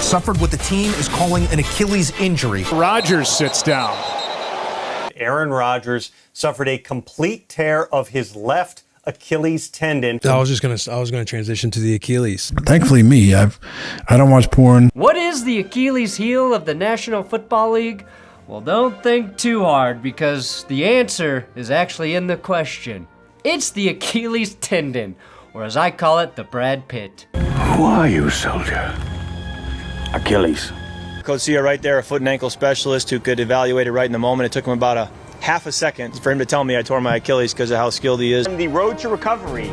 suffered what the team is calling an Achilles injury. Rodgers sits down. Aaron Rodgers suffered a complete tear of his left Achilles tendon. I was gonna transition to the Achilles. Thankfully me, I don't watch porn. What is the Achilles heel of the National Football League? Well, don't think too hard, because the answer is actually in the question. It's the Achilles tendon, or as I call it, the Brad Pitt. Who are you, soldier? Achilles. Coach Cia right there, a foot and ankle specialist who could evaluate it right in the moment. It took him about a half a second for him to tell me I tore my Achilles because of how skilled he is. The road to recovery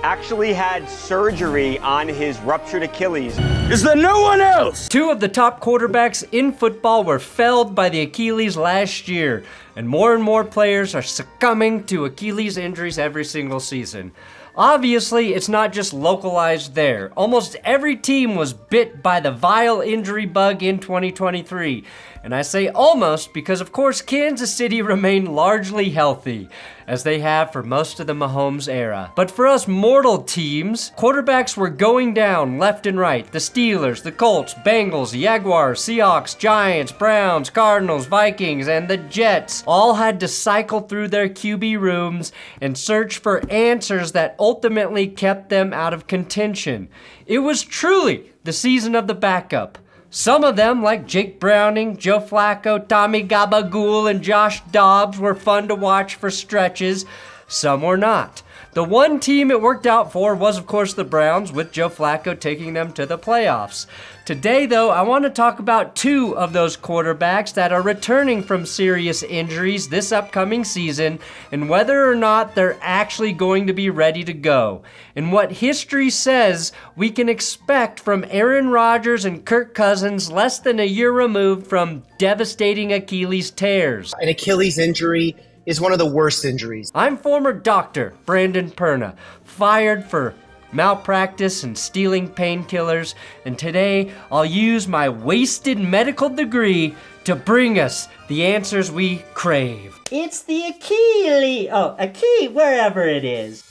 actually had surgery on his ruptured Achilles. Is there no one else? Two of the top quarterbacks in football were felled by the Achilles last year, and more players are succumbing to Achilles injuries every single season. Obviously, it's not just localized there. Almost every team was bit by the vile injury bug in 2023. And I say almost because, of course, Kansas City remained largely healthy, as they have for most of the Mahomes era. But for us mortal teams, quarterbacks were going down left and right. The Steelers, the Colts, Bengals, Jaguars, Seahawks, Giants, Browns, Cardinals, Vikings, and the Jets all had to cycle through their QB rooms and search for answers that ultimately kept them out of contention. It was truly the season of the backup. Some of them, like Jake Browning, Joe Flacco, Tommy Gabagool, and Josh Dobbs, were fun to watch for stretches. Some were not. The one team it worked out for was, of course, the Browns, with Joe Flacco taking them to the playoffs. Today, though, I want to talk about two of those quarterbacks that are returning from serious injuries this upcoming season, and whether or not they're actually going to be ready to go, and what history says we can expect from Aaron Rodgers and Kirk Cousins less than a year removed from devastating Achilles tears. An Achilles injury is one of the worst injuries. I'm former doctor Brandon Perna, fired for malpractice and stealing painkillers, and today I'll use my wasted medical degree to bring us the answers we crave. It's the Achilles. Oh, Achilles, wherever it is.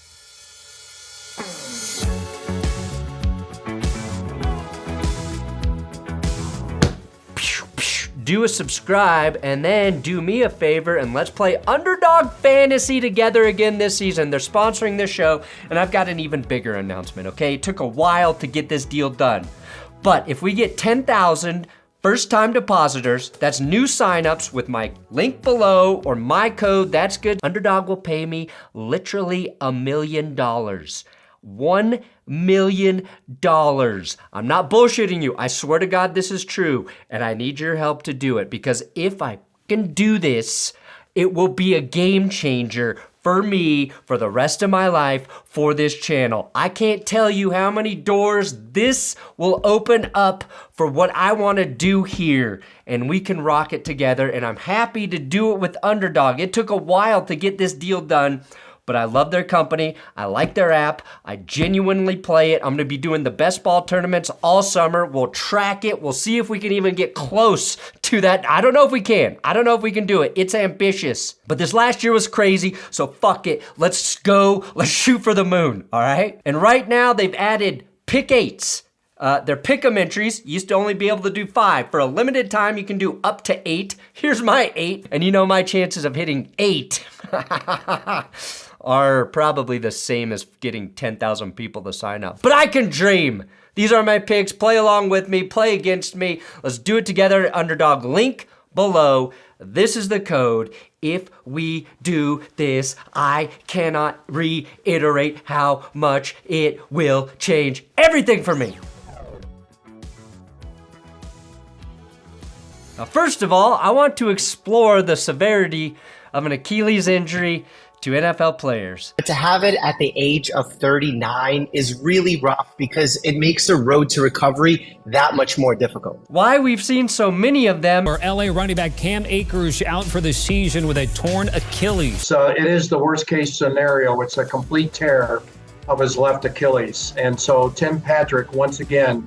Do a subscribe, and then do me a favor and let's play Underdog Fantasy together again this season. They're sponsoring this show, and I've got an even bigger announcement, okay? It took a while to get this deal done, but if we get 10,000 first-time depositors, that's new signups with my link below or my code, that's good, Underdog will pay me literally $1 million. $1 million. I'm not bullshitting you. I swear to God this is true, and I need your help to do it, because if I can do this, it will be a game changer for me for the rest of my life for this channel. I can't tell you how many doors this will open up for what I want to do here, and we can rock it together, and I'm happy to do it with Underdog. It took a while to get this deal done, but I love their company. I like their app. I genuinely play it. I'm going to be doing the best ball tournaments all summer. We'll track it. We'll see if we can even get close to that. I don't know if we can. I don't know if we can do it. It's ambitious. But this last year was crazy, so fuck it. Let's go. Let's shoot for the moon, all right? And right now, they've added pick eights. They're pick-em entries. You used to only be able to do 5. For a limited time, you can do up to 8. Here's my 8. And you know my chances of hitting 8 are probably the same as getting 10,000 people to sign up. But I can dream. These are my picks. Play along with me. Play against me. Let's do it together at Underdog. Link below. This is the code. If we do this, I cannot reiterate how much it will change everything for me. Now, first of all, I want to explore the severity of an Achilles injury to NFL players. To have it at the age of 39 is really rough, because it makes the road to recovery that much more difficult. Why we've seen so many of them. Our LA running back Cam Akers out for the season with a torn Achilles. So it is the worst case scenario. It's a complete tear of his left Achilles. And so Tim Patrick, once again,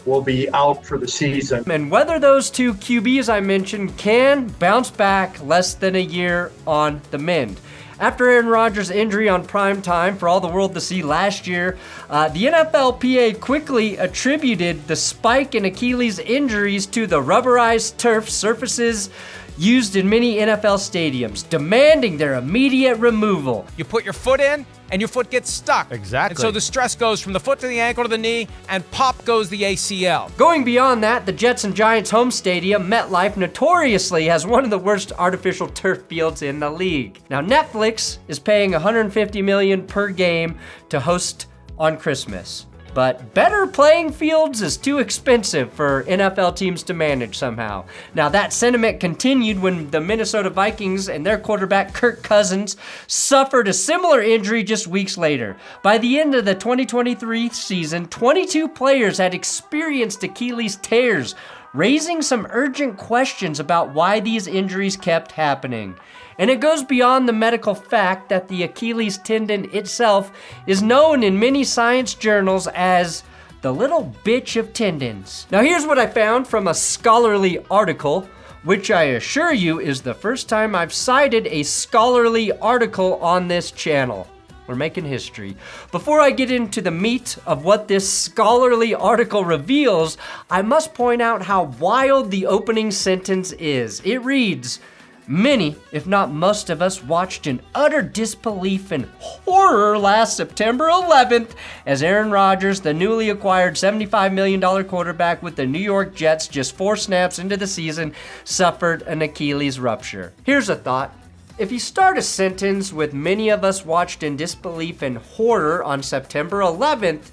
will be out for the season. And whether those two QBs I mentioned can bounce back less than a year on the mend. After Aaron Rodgers' injury on prime time for all the world to see last year, the NFLPA quickly attributed the spike in Achilles injuries to the rubberized turf surfaces used in many NFL stadiums, demanding their immediate removal. You put your foot in, and your foot gets stuck. Exactly. And so the stress goes from the foot to the ankle to the knee, and pop goes the ACL. Going beyond that, the Jets and Giants home stadium, MetLife, notoriously has one of the worst artificial turf fields in the league. Now, Netflix is paying $150 million per game to host on Christmas. But better playing fields is too expensive for NFL teams to manage somehow. Now, that sentiment continued when the Minnesota Vikings and their quarterback Kirk Cousins suffered a similar injury just weeks later. By the end of the 2023 season, 22 players had experienced Achilles tears, raising some urgent questions about why these injuries kept happening. And it goes beyond the medical fact that the Achilles tendon itself is known in many science journals as the little bitch of tendons. Now here's what I found from a scholarly article, which I assure you is the first time I've cited a scholarly article on this channel. We're making history. Before I get into the meat of what this scholarly article reveals, I must point out how wild the opening sentence is. It reads, "Many, if not most of us, watched in utter disbelief and horror last September 11th as Aaron Rodgers, the newly acquired $75 million quarterback with the New York Jets, just 4 snaps into the season, suffered an Achilles rupture." Here's a thought. If you start a sentence with "many of us watched in disbelief and horror on September 11th,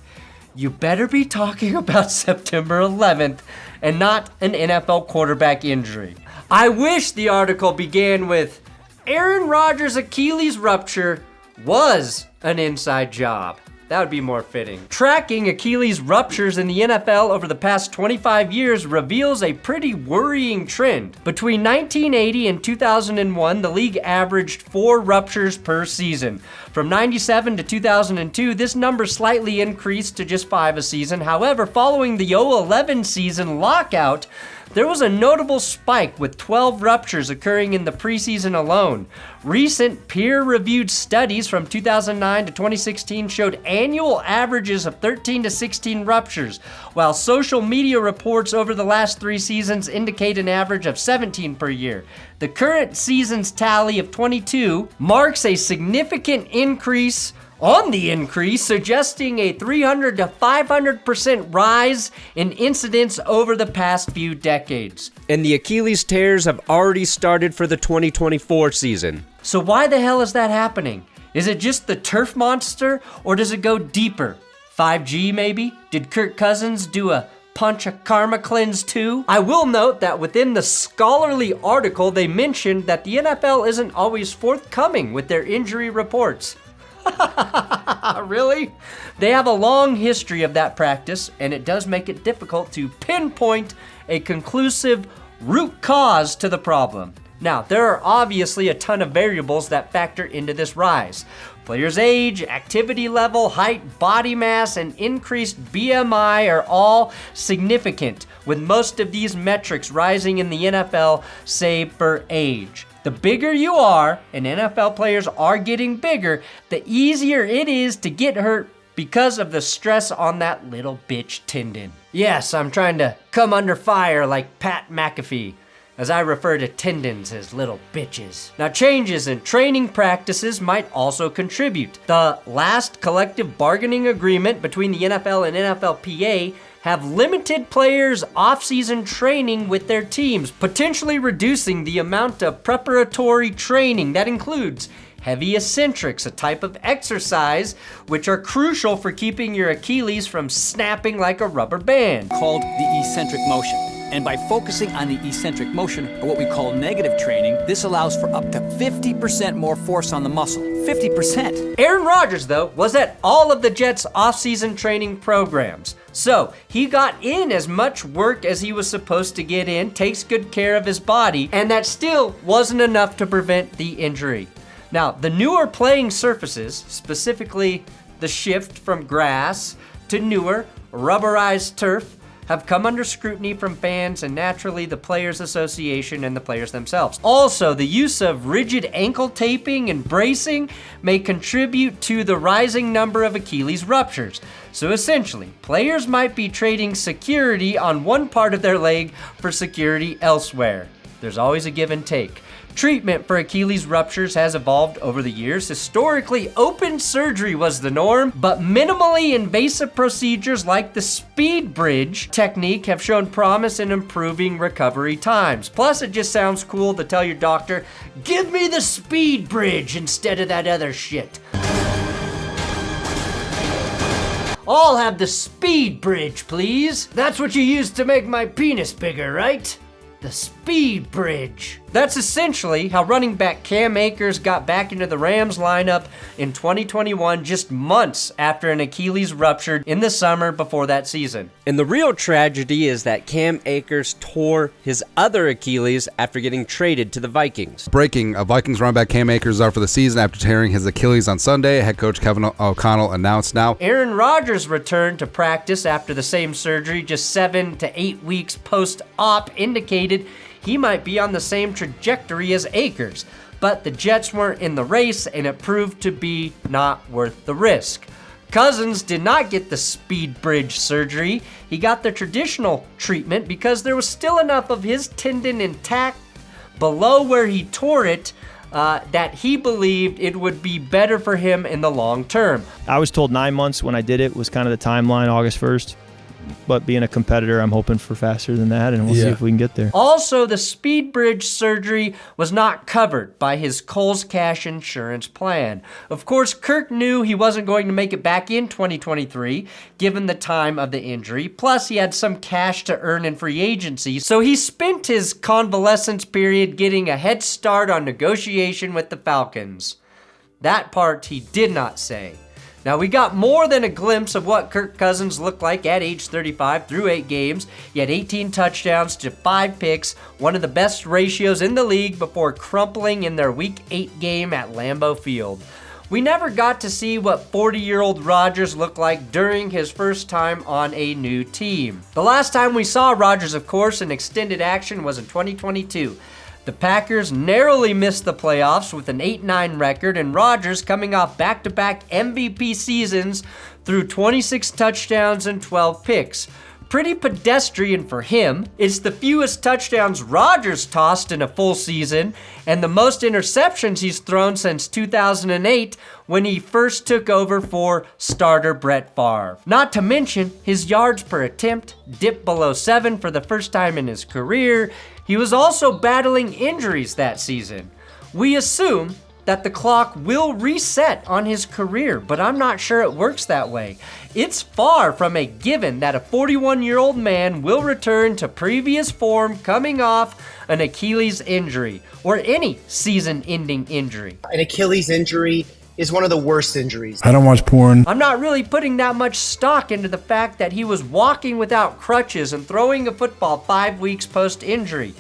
you better be talking about September 11th and not an NFL quarterback injury. I wish the article began with "Aaron Rodgers' Achilles rupture was an inside job." That would be more fitting. Tracking Achilles ruptures in the NFL over the past 25 years reveals a pretty worrying trend. Between 1980 and 2001, the league averaged 4 ruptures per season. From 97 to 2002, this number slightly increased to just 5 a season. However, following the 2011 season lockout, there was a notable spike with 12 ruptures occurring in the preseason alone. Recent peer-reviewed studies from 2009 to 2016 showed annual averages of 13 to 16 ruptures, while social media reports over the last 3 seasons indicate an average of 17 per year. The current season's tally of 22 marks a significant increase on the increase, suggesting a 300 to 500% rise in incidents over the past few decades. And the Achilles tears have already started for the 2024 season. So why the hell is that happening? Is it just the turf monster, or does it go deeper? 5G maybe? Did Kirk Cousins do a punch a karma cleanse too? I will note that within the scholarly article, they mentioned that the NFL isn't always forthcoming with their injury reports. Really? They have a long history of that practice, and it does make it difficult to pinpoint a conclusive root cause to the problem. Now, there are obviously a ton of variables that factor into this rise. Players' age, activity level, height, body mass, and increased BMI are all significant, with most of these metrics rising in the NFL, save for age. The bigger you are, and NFL players are getting bigger, the easier it is to get hurt because of the stress on that little bitch tendon. Yes, I'm trying to come under fire like Pat McAfee, as I refer to tendons as little bitches. Now, changes in training practices might also contribute. The last collective bargaining agreement between the NFL and NFLPA have limited players' off-season training with their teams, potentially reducing the amount of preparatory training that includes heavy eccentrics, a type of exercise which are crucial for keeping your Achilles from snapping like a rubber band. Called the eccentric motion. And by focusing on the eccentric motion, or what we call negative training, this allows for up to 50% more force on the muscle. 50%. Aaron Rodgers, though, was at all of the Jets' off-season training programs. So he got in as much work as he was supposed to get in, takes good care of his body, and that still wasn't enough to prevent the injury. Now, the newer playing surfaces, specifically the shift from grass to newer rubberized turf, have come under scrutiny from fans and naturally the Players Association and the players themselves. Also, the use of rigid ankle taping and bracing may contribute to the rising number of Achilles ruptures. So essentially, players might be trading security on one part of their leg for security elsewhere. There's always a give and take. Treatment for Achilles ruptures has evolved over the years. Historically, open surgery was the norm, but minimally invasive procedures like the speed bridge technique have shown promise in improving recovery times. Plus, it just sounds cool to tell your doctor, "Give me the speed bridge instead of that other shit." I'll have the speed bridge, please. That's what you use to make my penis bigger, right? The speed bridge. That's essentially how running back Cam Akers got back into the Rams lineup in 2021, just months after an Achilles ruptured in the summer before that season. And the real tragedy is that Cam Akers tore his other Achilles after getting traded to the Vikings. Breaking, Vikings running back Cam Akers is out for the season after tearing his Achilles on Sunday. Head coach Kevin O'Connell announced now. Aaron Rodgers returned to practice after the same surgery just 7 to 8 weeks post-op indicated he might be on the same trajectory as Akers, but the Jets weren't in the race and it proved to be not worth the risk. Cousins did not get the speed bridge surgery. He got the traditional treatment because there was still enough of his tendon intact below where he tore it that he believed it would be better for him in the long term. I was told 9 months when I did it was kind of the timeline, August 1st. But being a competitor, I'm hoping for faster than that, and we'll see if we can get there. Also, the speed bridge surgery was not covered by his Coles Cash insurance plan. Of course, Kirk knew he wasn't going to make it back in 2023, given the time of the injury. Plus, he had some cash to earn in free agency, so he spent his convalescence period getting a head start on negotiation with the Falcons. That part he did not say. Now, we got more than a glimpse of what Kirk Cousins looked like at age 35 through 8 games. He had 18 touchdowns to 5 picks, one of the best ratios in the league before crumpling in their Week 8 game at Lambeau Field. We never got to see what 40-year-old Rodgers looked like during his first time on a new team. The last time we saw Rodgers, of course, in extended action was in 2022. The Packers narrowly missed the playoffs with an 8-9 record, and Rodgers coming off back-to-back MVP seasons through 26 touchdowns and 12 picks. Pretty pedestrian for him. It's the fewest touchdowns Rodgers tossed in a full season, and the most interceptions he's thrown since 2008 when he first took over for starter Brett Favre. Not to mention, his yards per attempt dipped below 7 for the first time in his career. He was also battling injuries that season. We assume that the clock will reset on his career, but I'm not sure it works that way. It's far from a given that a 41-year-old man will return to previous form coming off an Achilles injury or any season-ending injury. An Achilles injury is one of the worst injuries. I don't watch porn. I'm not really putting that much stock into the fact that he was walking without crutches and throwing a football 5 weeks post-injury.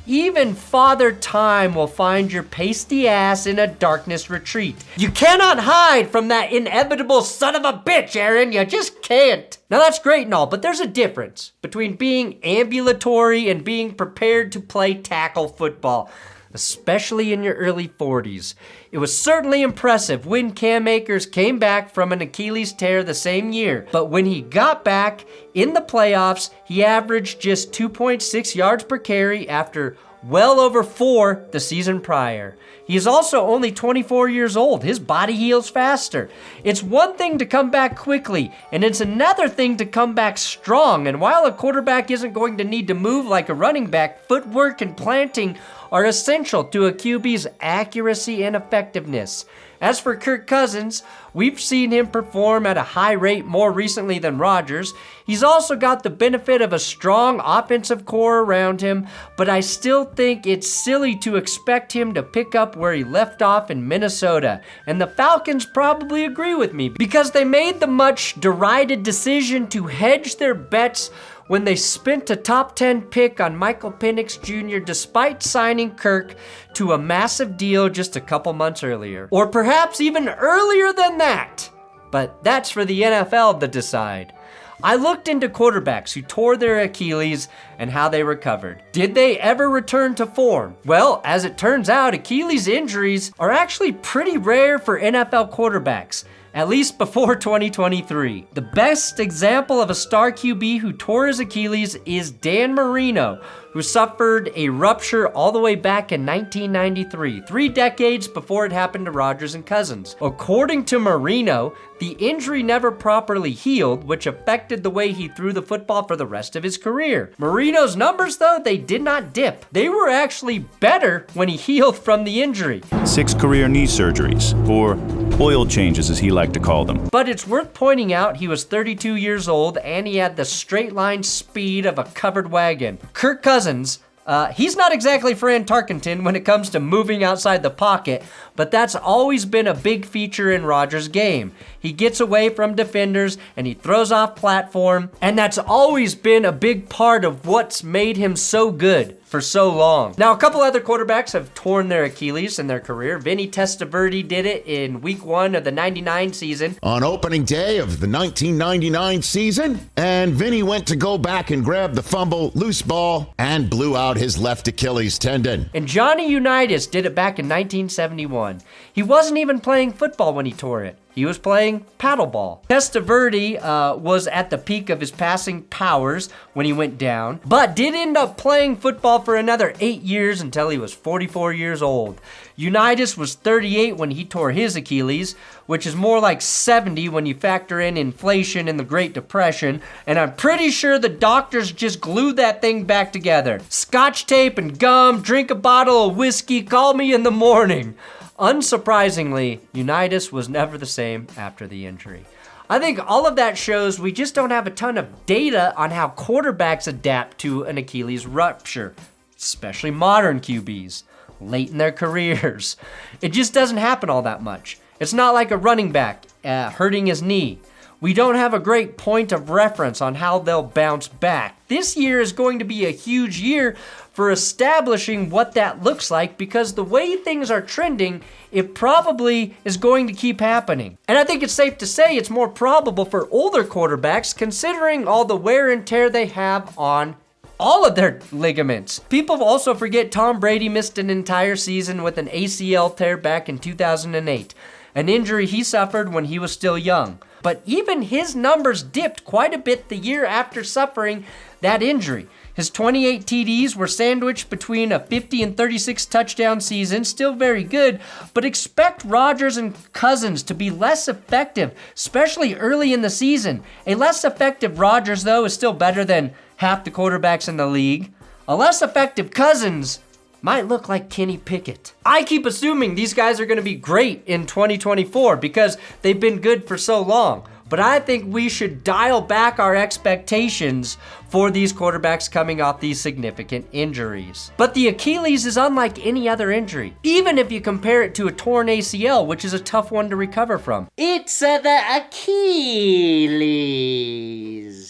Even Father Time will find your pasty ass in a darkness retreat. You cannot hide from that inevitable son of a bitch, Aaron. You just can't. Now that's great and all, but there's a difference between being ambulatory and being prepared to play tackle football, especially in your early 40s. It was certainly impressive when Cam Akers came back from an Achilles tear the same year, but when he got back in the playoffs, he averaged just 2.6 yards per carry after well over 4 the season prior. He is also only 24 years old. His body heals faster. It's one thing to come back quickly, and it's another thing to come back strong. And while a quarterback isn't going to need to move like a running back, footwork and planting are essential to a QB's accuracy and effectiveness. As for Kirk Cousins, we've seen him perform at a high rate more recently than Rodgers. He's also got the benefit of a strong offensive core around him, but I still think it's silly to expect him to pick up where he left off in Minnesota. And the Falcons probably agree with me because they made the much derided decision to hedge their bets when they spent a top 10 pick on Michael Penix Jr. despite signing Kirk to a massive deal just a couple months earlier. Or perhaps even earlier than that. But that's for the NFL to decide. I looked into quarterbacks who tore their Achilles and how they recovered. Did they ever return to form? Well, as it turns out, Achilles injuries are actually pretty rare for NFL quarterbacks, at least before 2023. The best example of a star QB who tore his Achilles is Dan Marino, who suffered a rupture all the way back in 1993, 3 decades before it happened to Rodgers and Cousins. According to Marino, the injury never properly healed, which affected the way he threw the football for the rest of his career. Marino's numbers, though, they did not dip. They were actually better when he healed from the injury. 6 career knee surgeries, or oil changes as he liked to call them. But it's worth pointing out he was 32 years old and he had the straight line speed of a covered wagon. Kirk Cousins, he's not exactly Fran Tarkenton when it comes to moving outside the pocket, but that's always been a big feature in Rodgers' game. He gets away from defenders and he throws off platform, and that's always been a big part of what's made him so good for so long. Now, a couple other quarterbacks have torn their Achilles in their career. Vinny Testaverde did it in week 1 of the 99 season. On opening day of the 1999 season, and Vinny went to go back and grab the fumble, loose ball, and blew out his left Achilles tendon. And Johnny Unitas did it back in 1971. He wasn't even playing football when he tore it. He was playing paddleball. Testaverde was at the peak of his passing powers when he went down, but did end up playing football for another 8 years until he was 44 years old. Unitas was 38 when he tore his Achilles, which is more like 70 when you factor in inflation and the Great Depression, and I'm pretty sure the doctors just glued that thing back together. Scotch tape and gum, drink a bottle of whiskey, call me in the morning. Unsurprisingly, Unitas was never the same after the injury. I think all of that shows we just don't have a ton of data on how quarterbacks adapt to an Achilles rupture, especially modern QBs, late in their careers. It just doesn't happen all that much. It's not like a running back hurting his knee. We don't have a great point of reference on how they'll bounce back. This year is going to be a huge year for establishing what that looks like, because the way things are trending, it probably is going to keep happening. And I think it's safe to say it's more probable for older quarterbacks, considering all the wear and tear they have on all of their ligaments. People also forget Tom Brady missed an entire season with an ACL tear back in 2008, an injury he suffered when he was still young. But even his numbers dipped quite a bit the year after suffering that injury. His 28 TDs were sandwiched between a 50 and 36 touchdown season, still very good, but expect Rodgers and Cousins to be less effective, especially early in the season. A less effective Rodgers, though, is still better than half the quarterbacks in the league. A less effective Cousins might look like Kenny Pickett. I keep assuming these guys are going to be great in 2024 because they've been good for so long. But I think we should dial back our expectations for these quarterbacks coming off these significant injuries. But the Achilles is unlike any other injury, even if you compare it to a torn ACL, which is a tough one to recover from. It's the Achilles.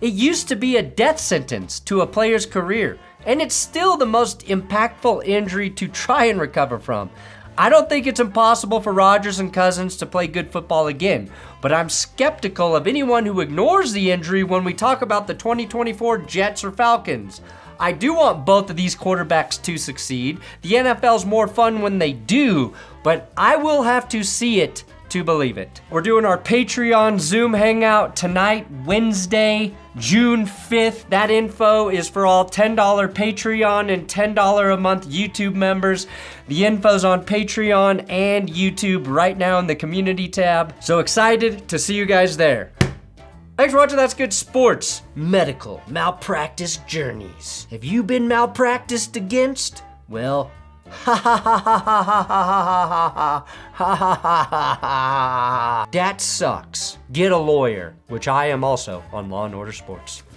It used to be a death sentence to a player's career, and it's still the most impactful injury to try and recover from. I don't think it's impossible for Rodgers and Cousins to play good football again, but I'm skeptical of anyone who ignores the injury when we talk about the 2024 Jets or Falcons. I do want both of these quarterbacks to succeed. The NFL's more fun when they do, but I will have to see it to believe it. We're doing our Patreon Zoom hangout tonight, Wednesday, June 5th. That info is for all $10 Patreon and $10 a month YouTube members. The info's on Patreon and YouTube right now in the community tab. So excited to see you guys there. Thanks for watching That's Good Sports. Medical malpractice journeys. Have you been malpracticed against? Well, ha ha ha ha ha ha ha ha ha ha. That sucks. Get a lawyer, which I am also on Law & Order Sports.